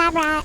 lab rat.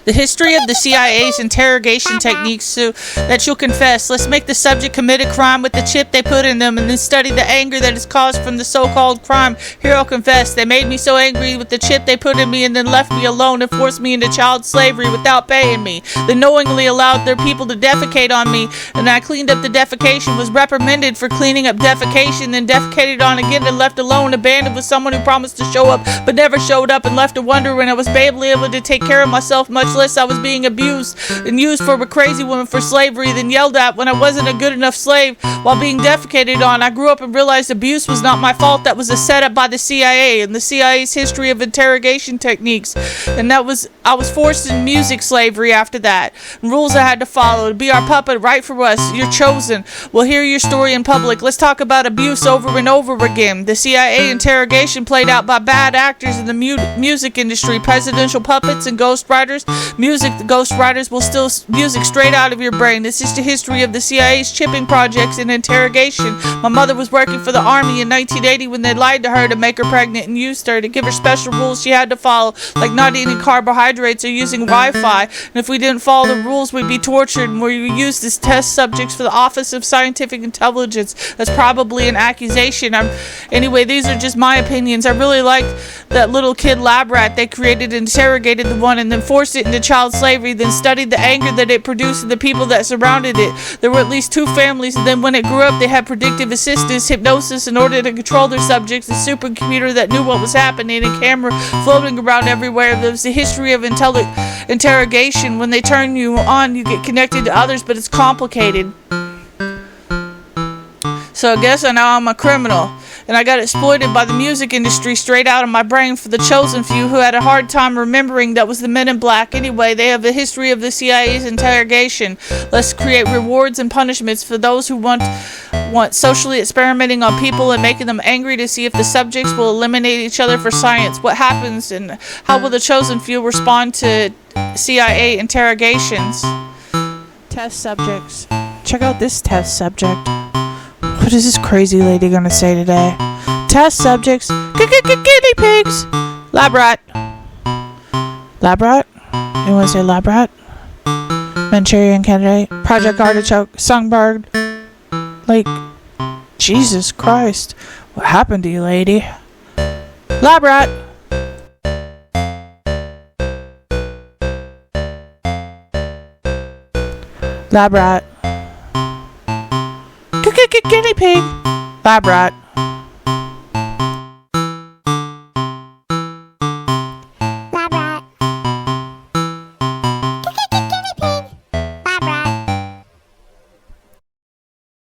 The history of the CIA's interrogation techniques so that you'll confess. Let's make the subject commit a crime with the chip they put in them and then study the anger that is caused from the so-called crime. Here I'll confess. They made me so angry with the chip they put in me and then left me alone and forced me into child slavery without paying me. They knowingly allowed their people to defecate on me, and I cleaned up the defecation, was reprimanded for cleaning up defecation, then defecated on again and left alone, abandoned with someone who promised to show up but never showed up, and left to wonder when I was barely able to take care of myself, much less I was being abused and used for a crazy woman for slavery, then yelled at when I wasn't a good enough slave while being defecated on. I grew up and realized abuse was not my fault. That was a setup by the CIA and the CIA's history of interrogation techniques, and I was forced in music slavery after that. Rules I had to follow to be our puppet, right for us. You're chosen. We'll hear your story in public. Let's talk about abuse over and over again. The CIA interrogation played out by bad actors in the music industry, presidential puppets and ghostwriters. The ghostwriters will steal music straight out of your brain. This is the history of the CIA's chipping projects and interrogation. My mother was working for the army in 1980 when they lied to her to make her pregnant and used her to give her special rules she had to follow, like not eating carbohydrates or using Wi-Fi. And if we didn't follow the rules, we'd be tortured, and we used as test subjects for the Office of Scientific Intelligence. That's probably an accusation. Anyway, these are just my opinions. I really liked that little kid lab rat they created, interrogated the one, and then forced it into child slavery, then studied the anger that it produced in the people that surrounded it. There were at least 2 families, and then when it grew up, they had predictive assistance, hypnosis in order to control their subjects, a supercomputer that knew what was happening, a camera floating around everywhere. There was the history of interrogation. When they turn you on, you get connected to others, but it's complicated. So I guess now I'm a criminal. And I got exploited by the music industry straight out of my brain for the chosen few who had a hard time remembering that was the Men in Black. Anyway, they have a history of the CIA's interrogation. Let's create rewards and punishments for those who want socially experimenting on people and making them angry to see if the subjects will eliminate each other for science. What happens and how will the chosen few respond to CIA interrogations? Test subjects. Check out this test subject. What is this crazy lady gonna say today? Test subjects. Guinea pigs. Lab rat. Lab rat? You wanna say lab rat? Manchurian candidate. Project Artichoke. Songbird. Like, Jesus Christ. What happened to you, lady? Lab rat. Lab rat. Guinea pig. Lab rat.